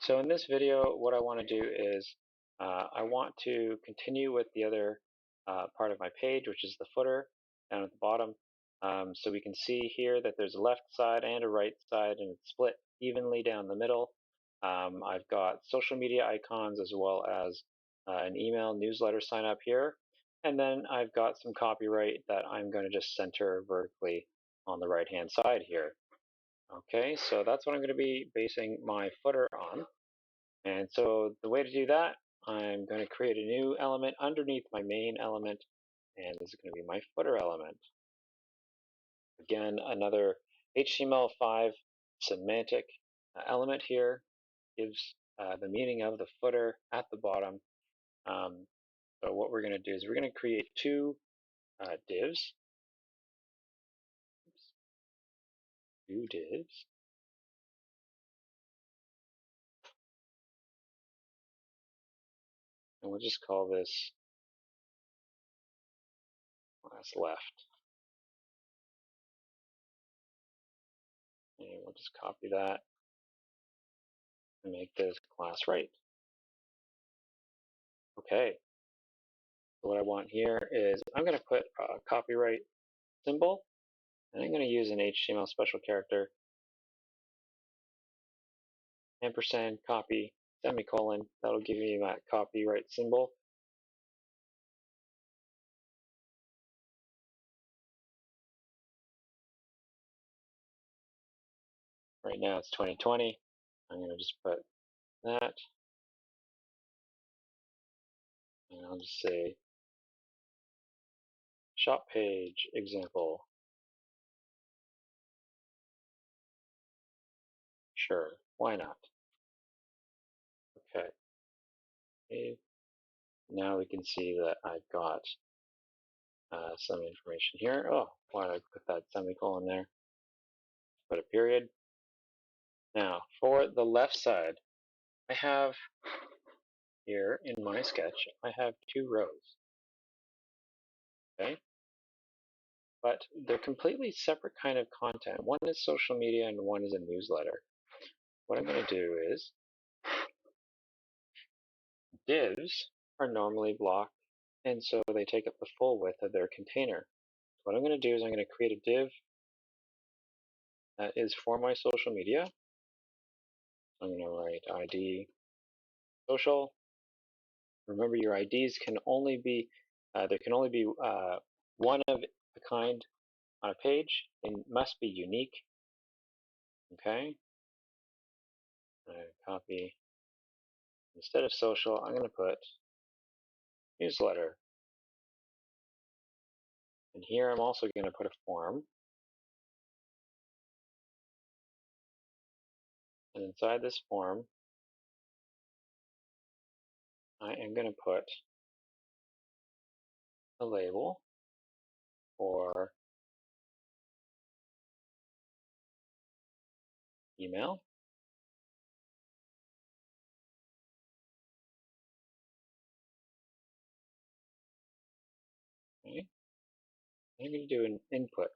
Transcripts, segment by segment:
So in this video, what I want to do is I want to continue with the other part of my page, which is the footer down at the bottom. So we can see here that there's a left side and a right side, and it's split evenly down the middle. I've got social media icons as well as an email newsletter sign up here. And then I've got some copyright that I'm going to just center vertically on the right hand side here. Okay, so that's what I'm going to be basing my footer on. And so the way to do that, I'm going to create a new element underneath my main element, and this is going to be my footer element. Again, another HTML5 semantic element here gives the meaning of the footer at the bottom. So what we're going to do is we're going to create two divs. Two divs. And we'll just call this class left. And we'll just copy that and make this class right. Okay. So what I want here is I'm going to put a copyright symbol, and I'm going to use an HTML special character, ampersand copy, semicolon. That'll give me that copyright symbol. Right now it's 2020. I'm going to just put that, and I'll just say shop page example. Sure, why not? Okay. Now we can see that I've got some information here. Oh, why did I put that semicolon there? Put a period. Now, for the left side, I have here in my sketch, I have two rows. Okay? But they're completely separate kind of content. One is social media and one is a newsletter. What I'm going to do is divs are normally blocked, and so they take up the full width of their container. What I'm going to do is I'm going to create a div that is for my social media. I'm going to write ID social. Remember, your IDs can only be there can only be one of a kind on a page. They must be unique. Okay. Copy. Instead of social, I'm going to put newsletter. And here I'm also going to put a form. And inside this form, I am going to put a label for email. Okay. I'm going to do an input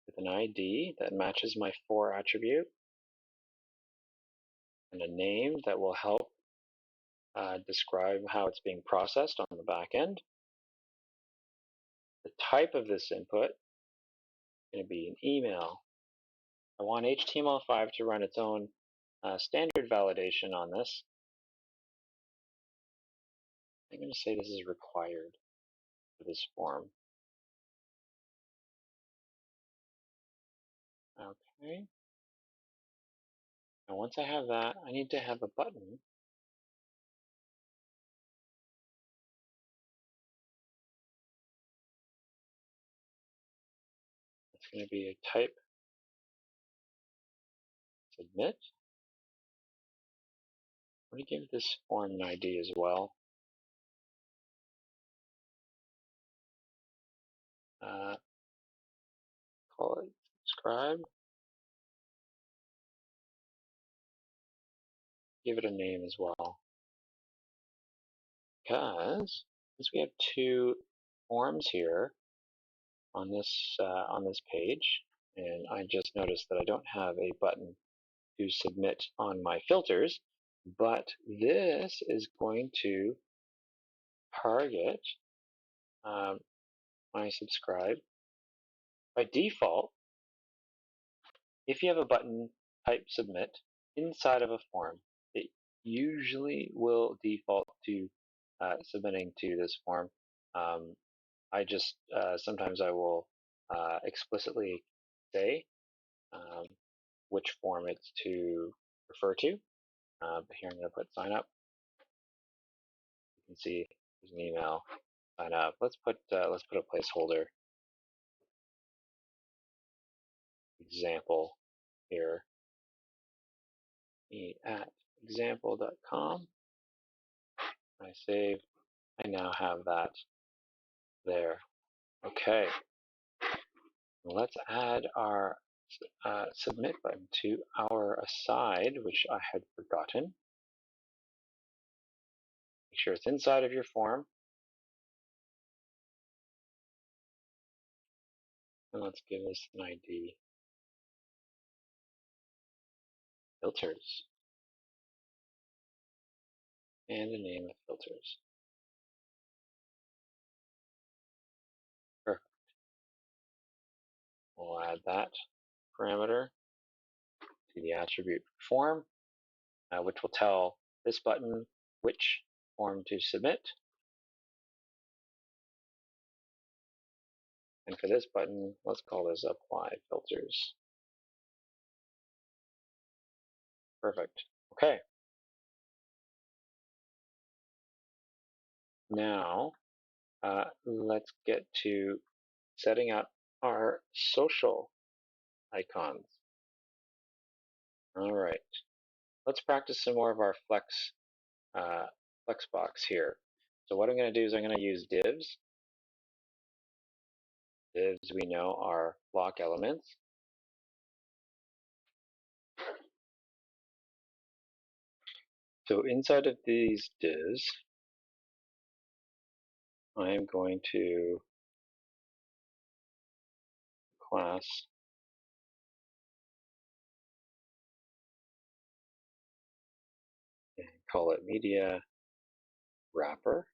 with an ID that matches my for attribute and a name that will help describe how it's being processed on the back end. The type of this input is going to be an email. I want HTML5 to run its own standard validation on this. I'm going to say this is required for this form. Okay. Now once I have that, I need to have a button. It's going to be a type submit. I'm going to give this form an ID as well. Call it subscribe. Give it a name as well. Because we have two forms here on this page, And I just noticed that I don't have a button to submit on my filters, but this is going to target my subscribe. By default, if you have a button type submit inside of a form, it usually will default to submitting to this form. I just sometimes I will explicitly say which form it's to refer to. But here I'm going to put sign up. You can see there's an email. Sign up. Let's put a placeholder example here. At example.com. I save. I now have that there. Okay. Let's add our submit button to our aside, which I had forgotten. Make sure it's inside of your form. And let's give this an ID. Filters. And a name of filters. Perfect. We'll add that parameter to the attribute form, which will tell this button which form to submit. And for this button, let's call this apply filters. Perfect. Okay. Now, let's get to setting up our social icons. All right. Let's practice some more of our flexbox here. So what I'm going to do is I'm going to use divs. Divs we know are block elements. So inside of these divs, I am going to class and call it media wrapper.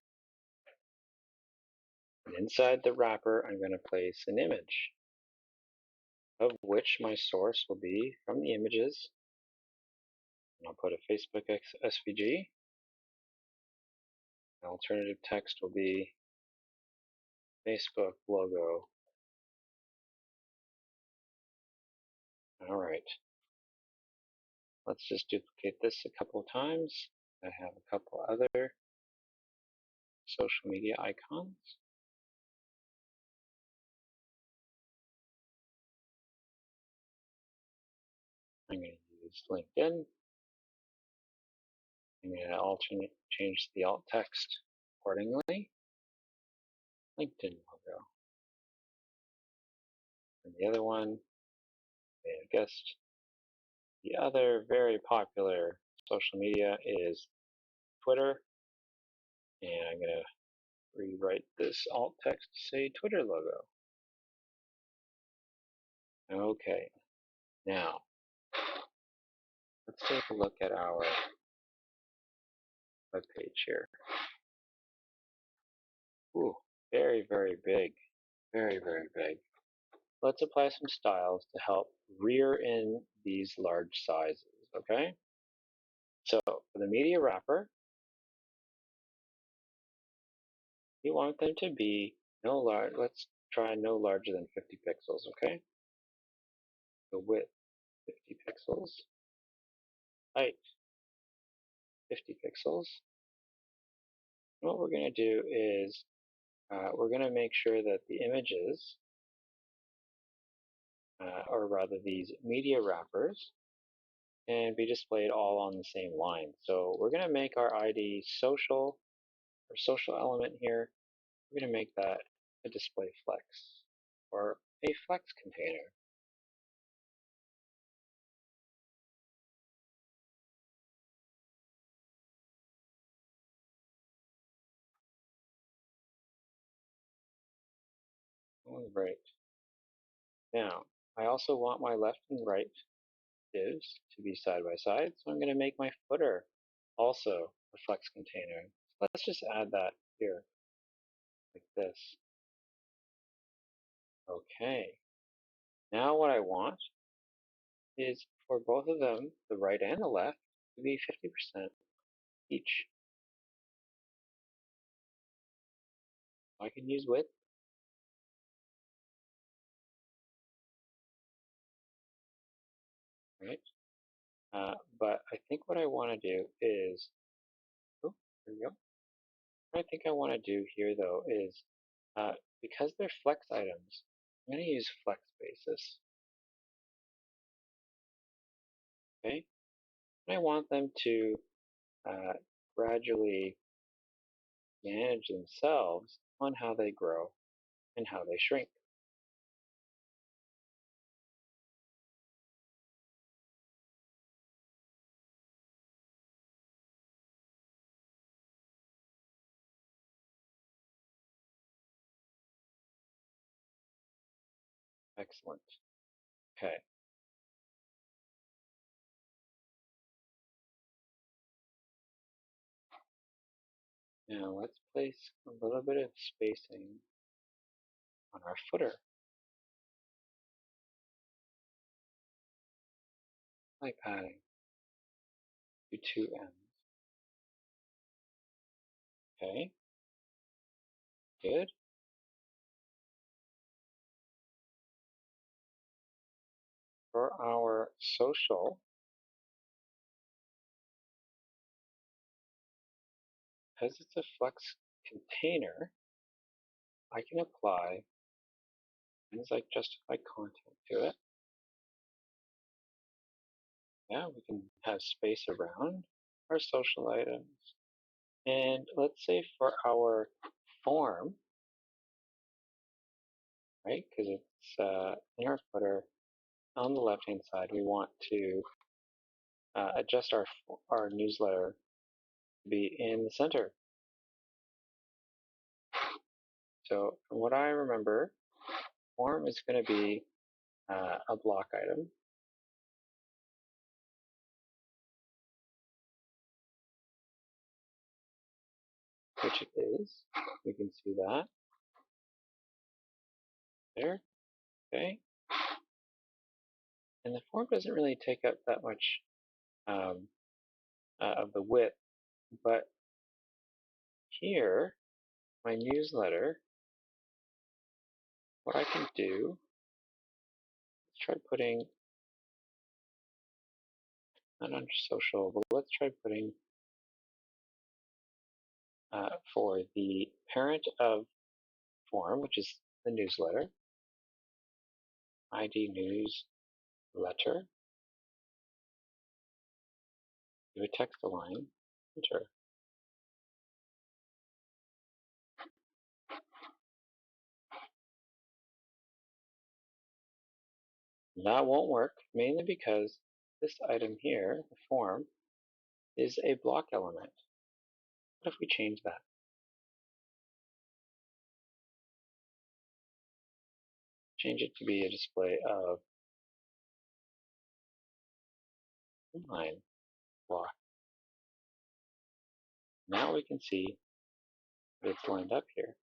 And inside the wrapper, I'm going to place an image, of which my source will be from the images. And I'll put a Facebook SVG. The alternative text will be Facebook logo. All right. Let's just duplicate this a couple of times. I have a couple other social media icons. I'm going to use LinkedIn. I'm going to change the alt text accordingly. LinkedIn logo. And the other one, I guessed, the other very popular social media is Twitter. And I'm going to rewrite this alt text to say Twitter logo. Okay. Now, let's take a look at our web page here. Ooh, very, very big. Very, very big. Let's apply some styles to help rear in these large sizes, okay? So for the media wrapper, you want them to be no large, let's try no larger than 50 pixels, okay? The width, 50 pixels. Height, 50 pixels. And what we're going to do is we're going to make sure that the images, or rather these media wrappers, can be displayed all on the same line. So we're going to make our ID social, or social element here. We're going to make that a display flex, or a flex container. All right. Now, I also want my left and right divs to be side by side, so I'm going to make my footer also a flex container. So let's just add that here, like this. Okay. Now what I want is for both of them, the right and the left, to be 50% each. I can use width, right? But I think what I want to do is, oh, there we go. What I think I want to do here though is, because they're flex items, I'm going to use flex basis. Okay, and I want them to gradually manage themselves on how they grow and how they shrink. Excellent. Okay. Now let's place a little bit of spacing on our footer by padding to 2 ends. Okay, good. For our social, because it's a flex container, I can apply things like justified content to it. Yeah, we can have space around our social items. And let's say for our form, right, because it's in our footer on the left-hand side, we want to adjust our newsletter to be in the center. So from what I remember, form is going to be a block item. Which it is. We can see that there. Okay. And the form doesn't really take up that much um, of the width, but here, my newsletter, what I can do, let's try putting, not under social, but let's try putting for the parent of form, which is the newsletter, ID newsletter, do a text align, enter. That won't work, mainly because this item here, the form, is a block element. What if we change that? Change it to be a display of line block. Now we can see that it's lined up here.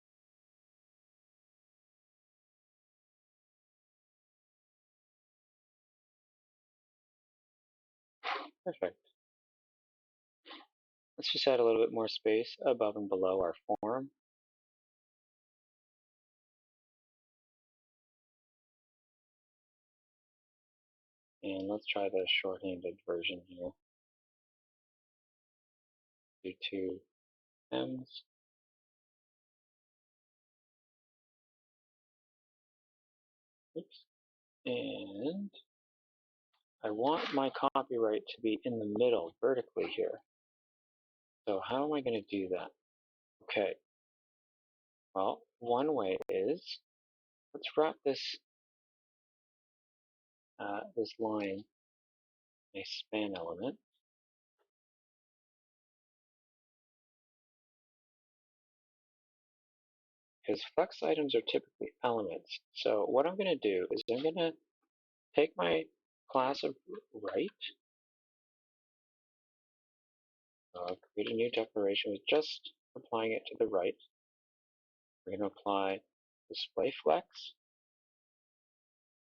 Perfect. Let's just add a little bit more space above and below our form. And let's try the shorthanded version here. Do 2 M's. Oops. And I want my copyright to be in the middle vertically here. So how am I going to do that? Okay. Well, one way is, let's wrap this this line a span element. Because flex items are typically elements. So what I'm going to do is I'm going to take my class of right. I'll create a new declaration with just applying it to the right. We're going to apply display flex.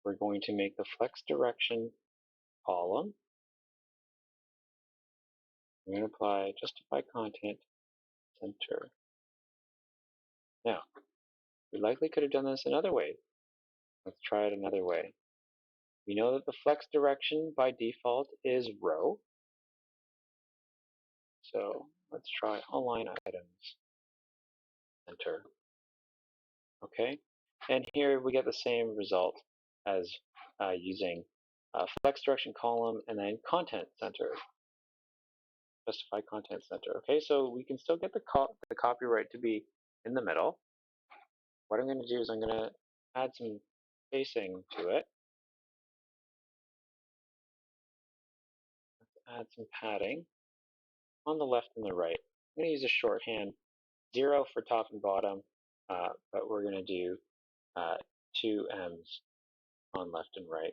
We're going to make the flex direction column. We're going to apply justify content center. Now, we likely could have done this another way. Let's try it another way. We know that the flex direction by default is row. So let's try align items, enter. Okay, and here we get the same result as using flex direction column and then content center, justify content center. Okay, so we can still get the copyright to be in the middle. What I'm going to do is I'm going to add some spacing to it. Let's add some padding on the left and the right. I'm going to use a shorthand 0 for top and bottom, but we're going to do 2 M's on left and right.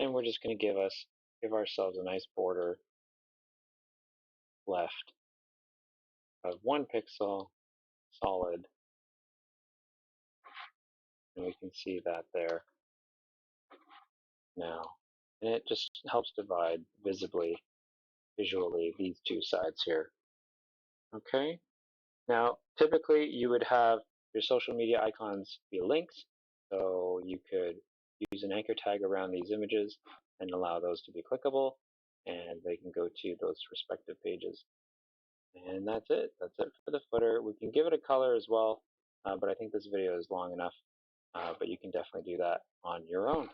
And we're just going to give ourselves a nice border left of 1 pixel solid. And we can see that there now. And it just helps divide visually these two sides here. Okay. Now, typically you would have your social media icons be links. So you could use an anchor tag around these images and allow those to be clickable, and they can go to those respective pages. And that's it. That's it for the footer. We can give it a color as well, but I think this video is long enough, but you can definitely do that on your own.